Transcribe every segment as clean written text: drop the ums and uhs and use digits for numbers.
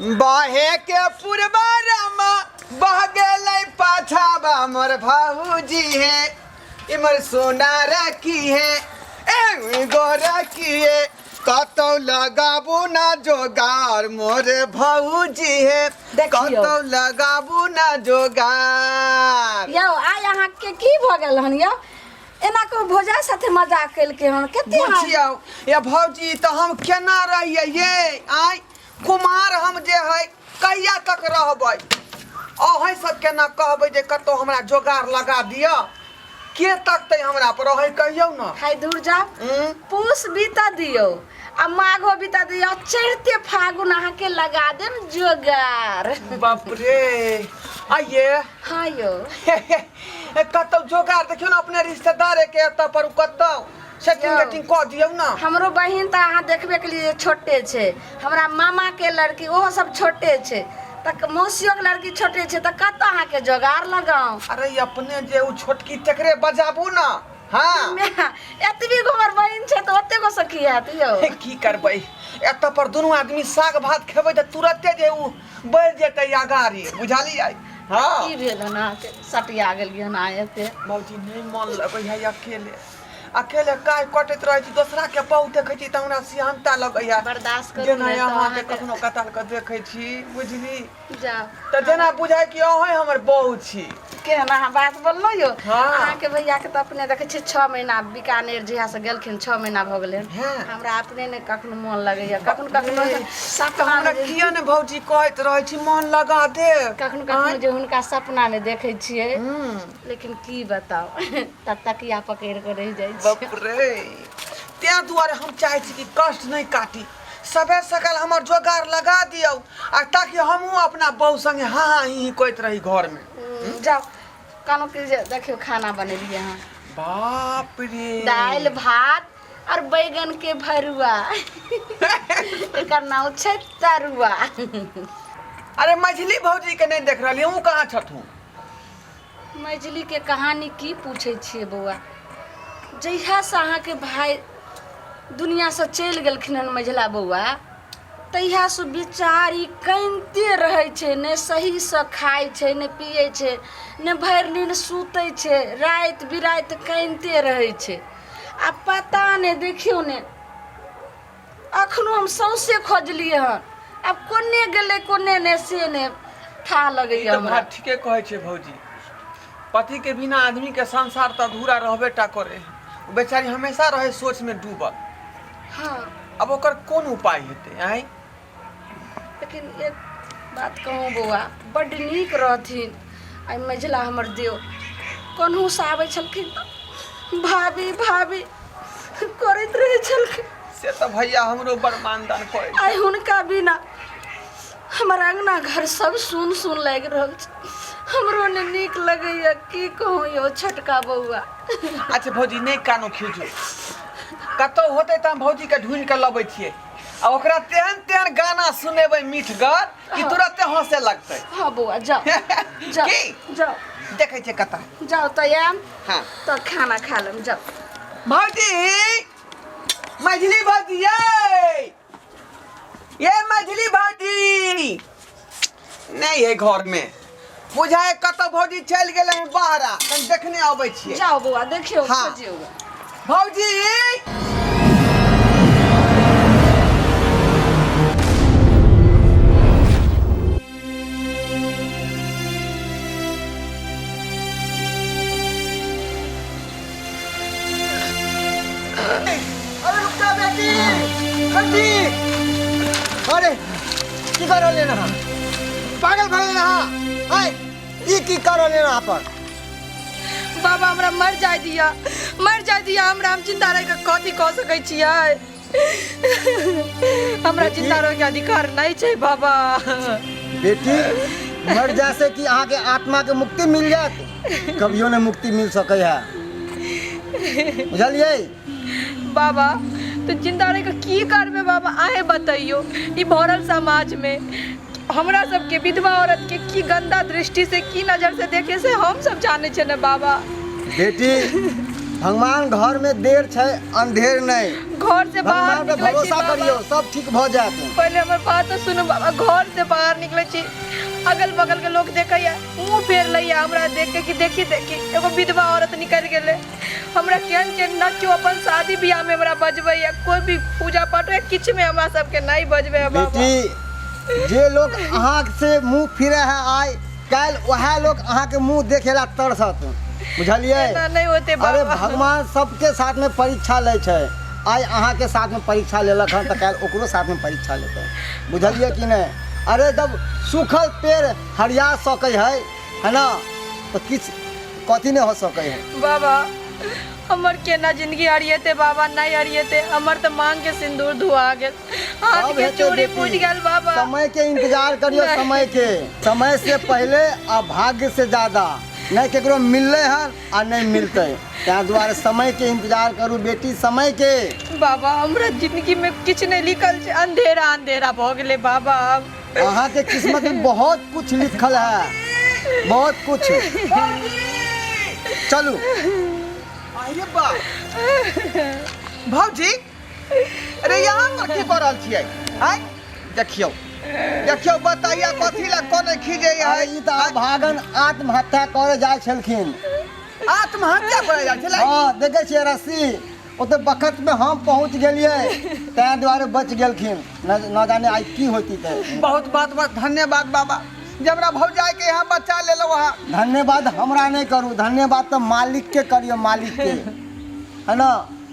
बहे के पुरबारामा बह गेलै पाछाबा मोर भाऊजी है इमर सोना रखी है ए गोरा की है कतौ लगाबू ना जोगार मोर भाऊजी है कतौ लगाबू ना जोगार। यौ आय अहाँ के की भ गेल हन यौ एना को भोजा साथे मजाक कैल के हन कते बुझियौ या भौजी तो हम केना रहिए ये आय कुमार हम जे है कहिया तक रहबै अहे सब केना कहबै जे कतौ हमरा जोगार लगा दिया के तकते हमरा पर रहे कहियौ न हाय दूर जाओ पूस बीता दियो आ माघो बीता दियो चढ़ते फागुन अहाँ के लगा देम जोगार। बाप रे आइए हाँ यो कतौ जोगार देखियो न अपने रिश्तेदार के एत पर कतौ सेटिंग गेटिंग क दियौ न। हमरो बहिन त अहाँ देखबे के लिए छोटे छे हमरा मामा के लड़की ओहो सब छोटे छे तक मौसियों के लड़की छोटे छे त कत अहाँ के जोगार लगाऊ। अरे अपने जे उ छोटकी तकरे बजाबू न। हाँ एतबी हमर बहिन छे त ओते को सखी हैत यो की करबै एत पर दुनू आदमी साग भात खेबै त तुरते जे उ बढ़ जेतै आगारी बुझालियै। हाँ की भेल ना सटिया गेलियै ना एते मौजी नहीं मन लगै है अकेले काय कटैत रहै छी दोसरा के बहु देखै छी त हमरा सियानता लगै है बर्दाश्त करू जेना नहीं अहाँ के तो कखनो कताल के देखै छी बुझली जाओ त जेना बुझाय कि अहाँ हमर बहु छी केना बात बोललो यो। हाँ। अहाँ के भैया के त अपने देखै छी 6 महीना बीकानेर जिहा से गेलखिन 6 महीना भ गेलै हाँ। हमरा अपने ने कखनो मन लगैया कखनो कखनो सपना हमरा में किया ने भौजी कहैत रहै छी मन लगा दे कखनो कखनो जे हुनका सपना में देखै छियै लेकिन की बताओ तब तकिया पकड़ के रह जाय छी। बाप रे त्या दुआरे हम चाहै छी कि कष्ट नहीं काटी सबे सकल हमर जोगार लगा दियौ आ ताकि हमहू अपना बहू संगे हाँ ही कहत रही घर में। जाओ कानो के देखियो खाना बनेलिए हां बाप रे दाल भात और बैगन के भरुआ एकर नाम छै तरुआ। अरे मझली भौजी के नहीं देख रहली हूँ कहाँ छथू मझली के कहानी की पूछे छिए बउआ जहिया से अहाँ के भाई दुनिया से चल गेलखिन हन मझला बउआ तहिया से बेचारी कनिते रहे छे ने सही से खाय छे ने पिए छे ने भर नींद सूते छे रात बिरात कनिते रहे छे आ पता ने देखियो ने अखनो हम सौसे खोजलिए हन अब कोने गेले कोने ने से ने ठा लगैया हमरा। बात ठीके कहै छे भौजी पति के बिना आदमी के संसार त अधूरा रहबे टा करे बेचारी हमेशा रहे सोच में डूबल। हाँ अब ओकर कौन उपाय हेतै आइ लेकिन एक बात कहूँ बउआ बड्ड नीक रहथिन आई मझला हमर देव कोनहू से आबै छलखिन भाभी भाभी करैत रहे छलखिन से तो भैया हमरो बड़ मानदान करे आई हुनका बिना हमर अंगना घर सब सुन सुन लागि रहल छै हमरो ने नीक लगैया की कहूँ यो छोटका बउआ। अच्छा भौजी नहीं कानो खींचो कतौ होते त हम भौजी के ढूंढ के लबै छियै आ ओकरा तेहन तेहन गाना सुनेबै मीठगर कि तुरंते हंसे लगतै। हाँ बउआ जाओ जाओ की? जाओ देखै छै कता जाओ तो आम हाँ तो खाना खा लेम जाओ। भौजी मझली भौजी ये मझली भौजी नहीं है घर में बुझाए कतौ भौजी चल गेले हैं बाहर हम देखने आबै छियै। जाओ बउआ देखियो हाँ। खोजियो भौजी अरे रुक जा बेटी खंडी अरे की कर रहले ना पागल भले ना हाय ई की कर रहले ना पर बाबा हमरा मर जाय दिया हमरा हम जिंदा रह के कथी कह सकै छियै हमरा जिंदा रह के अधिकार नहीं छै बाबा। बेटी मर जा से कि अहाँ के आत्मा के मुक्ति मिल जात कभियो न मुक्ति मिल सकै है बुझलिए बाबा तो जिंदा रह के की करबे बाबा आहे बताइयो ई भरल समाज में हमरा सबके विधवा औरत के की गंदा दृष्टि से की नजर से देखे से हम सब जाने छे न बाबा। बेटी भगवान घर में देर छै अंधेर नहीं। घर से बाहर भगवान पे निकले छी भरोसा बाबा। करियो, सब ठीक भ जाएत। पहले हमर बात तो सुनो बाबा। घर से बाहर निकले छी, अगल बगल के लोग देखैया, मुंह फेर लैया हमरा देख के कि देखी एगो विधवा औरत निकल गेले। हमरा केहन न क्यों अपन शादी बियाह में हमरा बजबै या कोई भी पूजा पाठ या किछ में हमरा सबके नहीं बजबै बाबा। बेटी जे लोग अहाँ से मुंह फिरे है आइ काल वह लोग अहाँ के मुंह देखेला तरसत, बुझलिए? एना नहीं होते बाबा। अरे भगवान सबके साथ में परीक्षा ले छै। आइ अहाँ के साथ में परीक्षा लेलक हन त काल ओकरो साथ में परीक्षा लेतै, बुझलिए कि नहीं? अरे जब सूखल पेड़ हरिया सकै है ना, तो किछ कथी नहीं हो सकै है। बाबा हमर केना जिंदगी हरियते बाबा, नहीं हरियते। हमर तो मांग के सिंदूर धुआ गेल, हाथ अब के हेतै चूड़ी बेटी। फूट गेल बाबा। समय के इंतजार करियो, नहीं। समय के, समय से पहले आ भाग्य से ज्यादा नहीं केकरो मिलले हन आ नहीं मिलते। त्या द्वारे समय के इंतजार करू बेटी, समय के। बाबा हमरा जिंदगी में किछ नहीं लिखल छै, अंधेरा अंधेरा भ गेले बाबा। अहाँ के किस्मत में बहुत कुछ लिखल है, बहुत कुछ। चलू अरे बा भौजी, अरे यहाँ पर की कर रहल छियै? आइ देखियो देखियो, बताइए कथी ला कोने खीजे अरे है? ई त भागन आत्महत्या करे जाय छलखिन। आत्महत्या करे जाइ छलै? हाँ देखे छियै रस्सी, ओते बखत में हम पहुंच गेलिए, तै द्वारे बच गेलखिन। न जाने आई की होती थे। बहुत बहुत बहुत धन्यवाद बाबा, जबरा भौजाई के यहाँ बचा लेलो। वहाँ धन्यवाद हमरा नहीं करू, धन्यवाद तो मालिक के करियो, मालिक के, है ना?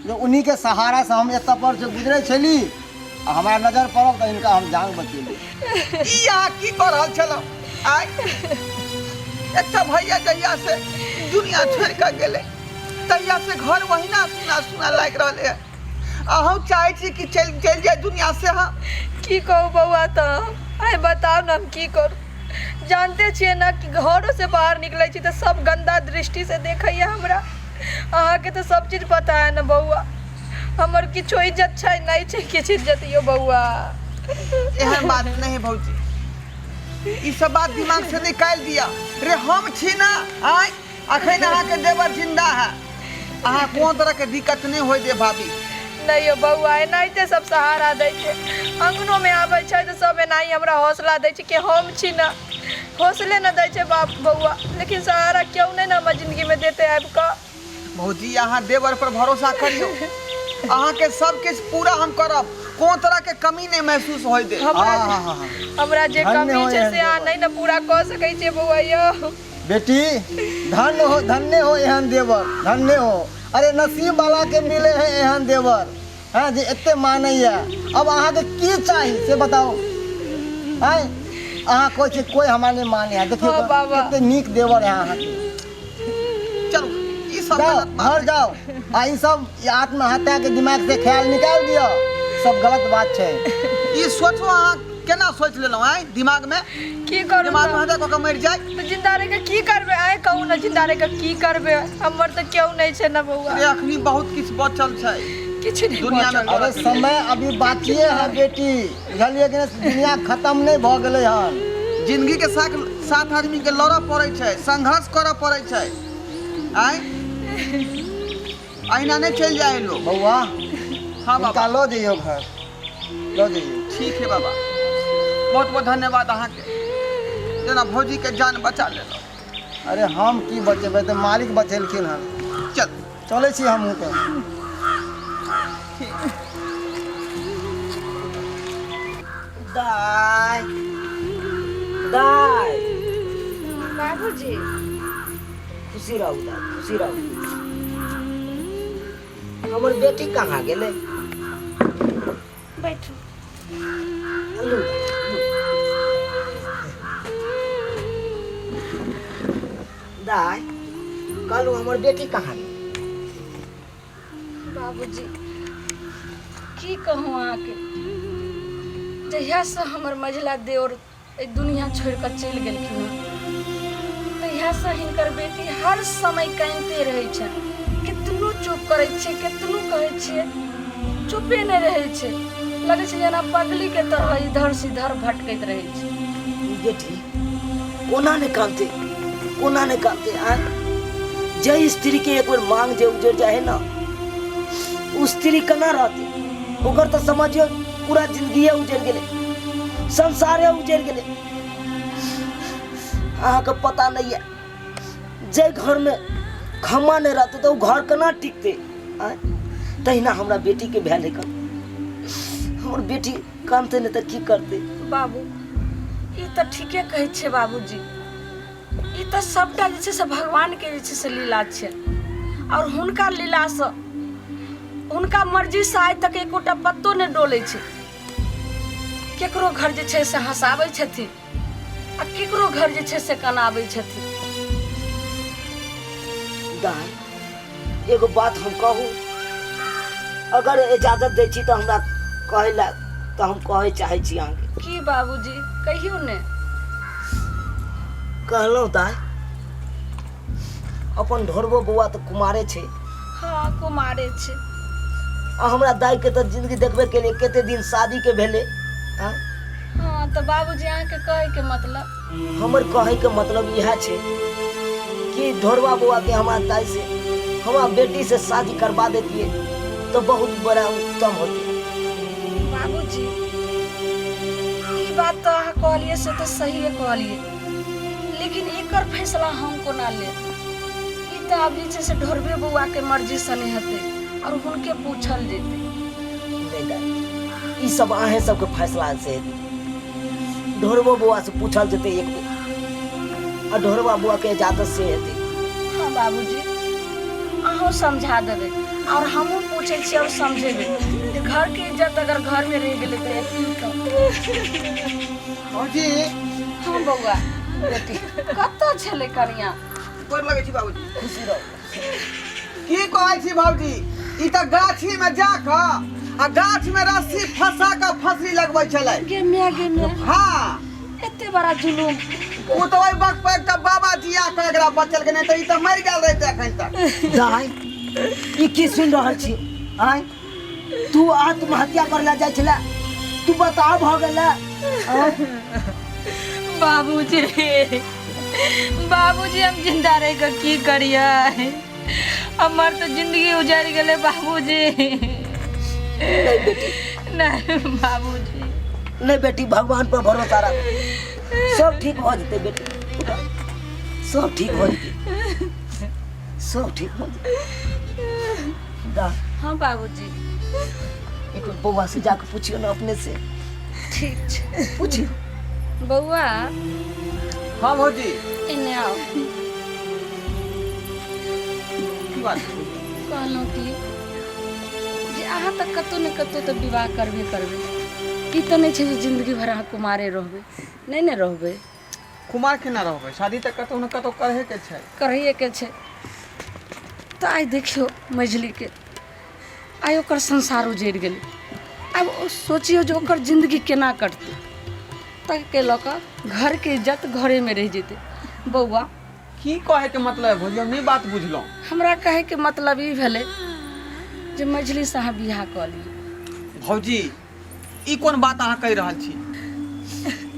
जो उन्हीं के सहारा से हम एत पर से गुजरे छली, आ हमारा नजर पड़ल तो इनका हम जान बचेली। ई यहाँ की कर रहल छलो? आइ एकटा भैया जहिया से दुनिया छोड़ के गेले तहिया से घर वहीना सुना सुना लाग रहले है। अहूँ चाहे छी कि चल जाए दुनिया से? हम की कहू बउआ, तो आइ बताओ ना हम की करू। जानते छिए ना कि घरों से बाहर निकले छी तो सब गंदा दृष्टि से देखैया हमरा। अहाँ के तो सब चीज पता है ना बउआ, हमर किछो इज्जत छै नहीं छै, किछ इज्जत यो बउआ। एहन बात नहीं भौजी, ई सब बात दिमाग से निकाल दिया। रे हम छी ना, आइ अखन अहाँ के देवर जिंदा है, अहाँ कोनो तरह के दिक्कत नहीं होय दे भाभी। नहीं बउआ, एनाहिते सब सहारा दै छै। अंगनो में आबै छै तो सब एनाही हमरा हौसला दै छै कि हम छी ना, हौसले न दै छै बाप बउआ। लेकिन सहारा क्यों नहीं ना हमर जिंदगी में देते आबि कऽ। भौजी अहाँ देवर पर भरोसा करियो, अहाँ के सब किछ पूरा हम करब, कोनो तरह के कमी नहीं महसूस होय दे। हमरा जे धन्य कमी हो छै एहन से अहाँ नहीं ना पूरा कऽ सकै छियै बउआ यौ। बेटी धन्य हो एहन देवर, धन्य हो। अरे नसीब वाला के मिले है एहन देवर, हाँ जे एते मानैया। अब अहाँ के की चाहिए से बताओ? आय अहाँ कोई हमारे नहीं माने है, देखियो हाँ, बाबा। कितने नीक देवर है अहाँ के। चलो ई सब जाओ गलत बात घर जाओ, आ ई सब आत्महत्या के दिमाग से ख्याल निकाल दियो, सब गलत बात छै। ई सोचो अहाँ केना सोच लेलहुँ? आइ दिमाग में की करू दिमाग में तऽ? हटे को मर जाए। तो जिंदा रह के की करबे? आए कहू ना, जिंदा रह के की करबे? हमर तो क्यों नहीं छै ना बउआ, अरे अखनी बहुत किछ बचल छै किछ नहीं दुनिया में। बचल। अरे समय अभी बाकिए है बेटी, बुझलिए कि नहीं? दुनिया खत्म नहीं भ गेलै हन। जिंदगी के साथ आदमी के लड़ऽ पड़े छै, संघर्ष करऽ पड़े छै। आइ अहिना नहीं चल जाए लोग। बउआ हाँ बाबा, इनका लो जइयो घर, लो जइयो। ठीक है बाबा, बहुत बहुत धन्यवाद अहाँ के, जेना भौजी के जान बचा लेलहुँ। अरे हम की बचेबै, तो मालिक बचेलखिन हन। चल चले छी हमहूँ तो। दाय दाय बाबूजी खुशी रहू दाय, खुशी रहू। हमर बेटी कहाँ गेलै? बैठू। हेलो दाय, कहलू हमर बेटी कहाँ गेलै? बाबूजी की कहूँ अहाँके, जहिया से हमर मझिला देवर एहि दुनिया छोड़ कऽ चलि गेलखिन हँ, तहिया से हिनकर बेटी हर समय कानिते रहै छै। कितनो चुप करै छियै, कितनो कहै छियै, चुपे नहीं रहै छै। लगै छै जेना पगली के तरह इधर से इधर भटकैत रहै छै। बेटी कोना नहीं कानते, कोना नहीं कानते? आय जय स्त्री के एक बार मांग जे उजड़ जाए ना, उस स्त्री कना रहती ओकर तो समझियो पूरा जिंदगी उजड़ गेले, संसार उजड़ गेले। अहाँ के पता नहीं है, जे घर में खम्मा नहीं रहते तो घर कना टिकते। तहिना हमरा बेटी के भेल है। हमर बेटी कानते नहीं तो की करते। बाबू ये तो ठीके कहै छै बाबूजी, ये तो सबटा जे छै से भगवान के जे छै से लीला छै, और हुनका लीला से हुनका मर्जी से आइ तक एकोटा पत्तो नहीं डोले छै। केकरो घर जे छै से हंसाबै छथिन आ केकरो घर जे छै से कनाबै छथिन। दाई एगो बात हम कहूँ, अगर इजाजत दै छी तो हमरा कहे ला तो हम कहे चाहे छी अहाँ के। की बाबूजी कहियो ने। कहलहुँ दाई अपन ढोरबो बौआ तो कुमारे छे। हाँ कुमारे छै। आ हमरा दाई के तो जिंदगी देखबे के लिए केते दिन शादी के भेले। हाँ तो बाबूजी अहाँ के कहे के मतलब? हमर कहे के मतलब यह छे कि ढोरवा बौआ के हमारा दाई से हमारा बेटी से शादी करवा देती तो बहुत बड़ा उत्तम होती। बाबूजी ई बात तो अहाँ कहलिए से तो सही है कहलिए, लेकिन एकर फैसला हम कोना ले? ई तो अब जे छै से ढोरबे बौआ के मर्जी से नहीं हेतै और हुनके पूछल जेतै। नहीं दाई ई सब अहें सबके फैसला से हेतै। ढोरबो बौआ से पूछल जेतै एक बेर, और ढोरवा बौआ के इजाजत से हेतै। हाँ बाबूजी अहूँ समझा देबै और हमहूँ पूछे छी और समझेबै। घर के इज्जत अगर घर में रह गेलै तो एक तो। भौजी हाँ बौआ बेटी कतऽ छलै कनिया? गोर लगै छी बाबूजी। खुशी रहो। की कहै छी भौजी, ई तऽ गाछी में जाके आ गाछ में रस्सी फंसा के फसरी लगबै छलै। गे मिया हाँ एते बड़ा जुलूम। ओ तो ओइ वक्त पर एकटा बाबा जी आके एकरा बचल के, नहीं तो ई तो मर गेल रहिते एखन तक। दाई ई की सुन रहल छी? आय तू आत्महत्या करला जाय छला, तू बता भ गेला। बाबूजी बाबूजी हम जिंदा रह के की करिए? हमार तो जिंदगी उजड़ गेले बाबूजी। नहीं बेटी, नहीं बाबूजी नहीं बेटी, भगवान पर भरोसा रख, सब ठीक हो जते बेटी। सब ठीक हो जते, सब ठीक हो जते। दा हाँ बाबूजी एक बार बौआ से जाके पूछियो ना अपने से। ठीक छै। पूछियो। बौआ हाँ भौजी एने आओ। की बात? कहलहुँ कि जे अहाँ तऽ कतहु ने कतहु तऽ विवाह करबे करबै। ई तऽ नहि छै जे जिंदगी भर अहाँ कुमारे रहबै, नहीं ने रहबै। कुमार केना रहबै? शादी तऽ कतहु ने कतहु करहे के छै। करैए के छै। तऽ आइ देखियो मझली के आइ ओकर संसार उजड़ि गेलै। आब सोचियो जे ओकर जिंदगी केना कटतै। ताहिके लऽ कऽ घर के इज्जत घरे में रह जेतै। बौआ की कहे के मतलब है भौजी? हम नहीं बात बुझलहुँ। हमरा कहे के मतलब ई भेलै जे मझली से अहाँ बियाह कऽ लिअ। भौजी ई कोन बात अहाँ कहि रहल छी?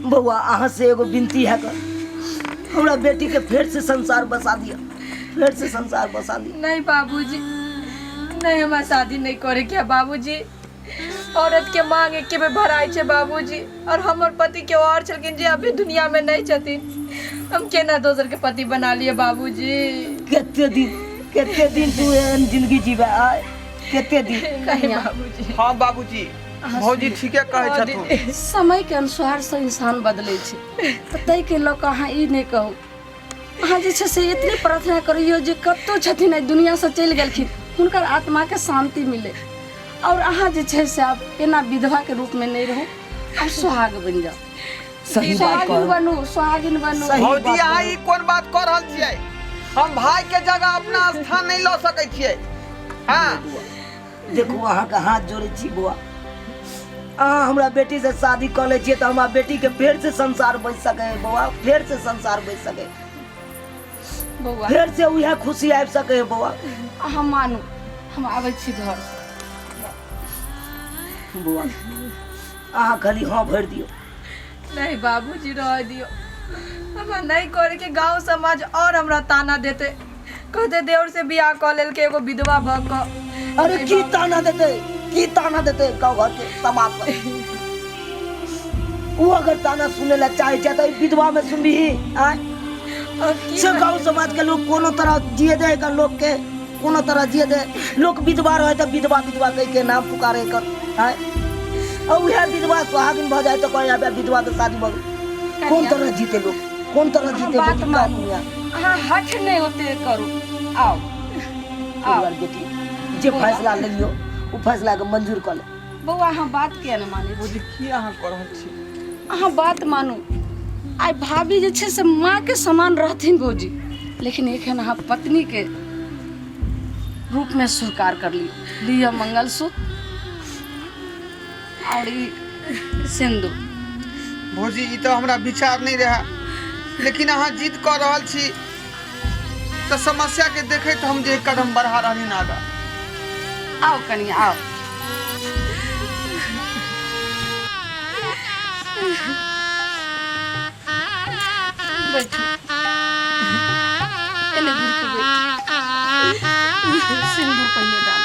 बौआ अहाँ से एगो विनती है कर, हमरा बेटी के फेर से संसार बसा दिया, फेर से संसार बसा दिया। नहीं बाबूजी, नहीं हमारा शादी नहीं करे क्या बाबूजी। औरत के मांग एक में भराई छे बाबूजी, और हमर पति के और छलकिन जे अभी दुनिया में नहीं छथिन। हम केना दोसर के पति बना लिए बाबूजी। केते दिन तू एहन जिंदगी जीवे? आय केते दिन? कहीं बाबूजी। हाँ बाबूजी, भौजी ठीके कहै छथुन। समय के अनुसार से इंसान बदलै छै, तऽ ताहिके लऽ कऽ अहाँ ई नहि कहू। अहाँ जे छै से एतने प्रार्थना करियौ जे कतौ छथिन एहि दुनिया से चलि गेलखिन, हुनकर आत्मा के शांति मिले। और अहाँ जे छै से आब एना विधवा के रूप में नहीं रहू, अब सुहाग बन जाओ। सही बात सुहागिन कहू। बनू, सुहागिन बनू। सही बात भौजी अहाँ कहू। ई कोन बात कह रहल छियै? हम भाई के जगह अपना स्थान नहीं लऽ सकै छियै। हाँ देखू अहाँ के हाथ जोड़े छी बौआ, अहाँ हमरा बेटी से शादी कर ले छियै तो हमरा बेटी के फेर से संसार बच सके है बौआ, फेर से संसार बच सके, बौआ फेर से उहे खुशी आबि सके है बौआ। अहाँ मानू, हम आबै छी घर से। बौआ अहाँ खाली हाँ भरि दियो। नहीं बाबूजी रह दियो, हमरा नहीं करे के गांव समाज और हमरा ताना देते कहते देवर से बियाह कऽ लेल के एगो विधवा भ क अरे की ताना देते गाँव घर के समाज पर। वो अगर ताना सुने ला चाहे तो विधवा में सुनबी आय से गाँव समाज के लोग कोनो तरह जिए दे कर लोग के कोनो तरह जिए दे लोग विधवा रहे तो विधवा विधवा कह के नाम पुकारे कर आय और वह विधवा सुहागिन भ जाए तो कहे विधवा के शादी भ कौन तरह जीते लोग कौन तरह जीते बात बेटी मानो। का हाँ हठ नहीं होते करो। आओ दुनिया बेटी जे फैसला ले लियो वो फैसला के मंजूर कर ले। बउआ अहाँ बात किया न माने भौजी की अहाँ कऽ रहल छी? अहाँ बात मानू। आइ भाभी जे छै से माँ के समान रहथिन भौजी, लेकिन एखन अहाँ पत्नी के रूप में स्वीकार कर लिया मंगलसूत्र और ई सिंदूर। भौजी ई तो हमरा विचार नहीं रहा, लेकिन अहाँ जिद कऽ रहल छी तो समस्या के देखैत हम जे कदम बढ़ा रहली ना आगा। आओ कनिया आओ। बैठो एने घुर के बैठो। सिंदूर पहले डाल।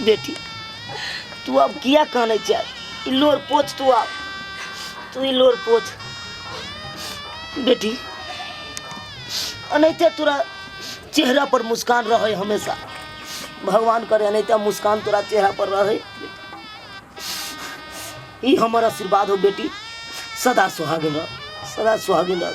बेटी तू अब किया कहने चाह इलोर पोछ तू अब तू इलोर पोछ बेटी अनैते तोरा चेहरा पर मुस्कान रहे हमेशा भगवान करे अनैते मुस्कान तोरा चेहरा पर रहे ई हमारा आशीर्वाद हो बेटी सदा सुहागिन रह सदा सुहागिन रह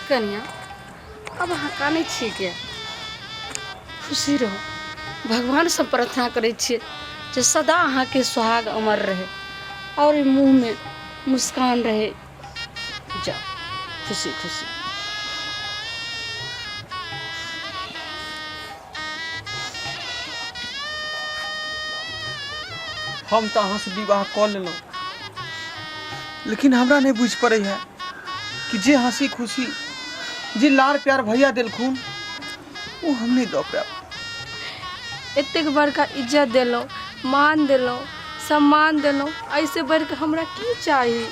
कन्या अब अहाँ कानै छियै क्या? खुशी रहो। भगवान से प्रार्थना करै छियै जे सदा अहाँ के सुहाग अमर रहे और मुंह में मुस्कान रहे। जाओ खुशी खुशी। हम तो अहाँ से विवाह कऽ लेलहुँ, लेकिन हमरा नहीं बुझ पड़े है कि जे हंसी खुशी जे लाड़ प्यार भैया दिलखुन वो हम नहीं दऽ पाएब। एतेक बड़का इज्जत देलो मान देलो सम्मान देलो ऐसे बढ़ के हमरा की चाहिए?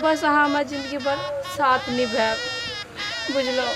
बस अहाँ हमार जिंदगी भर साथ निभाएब बुझलो।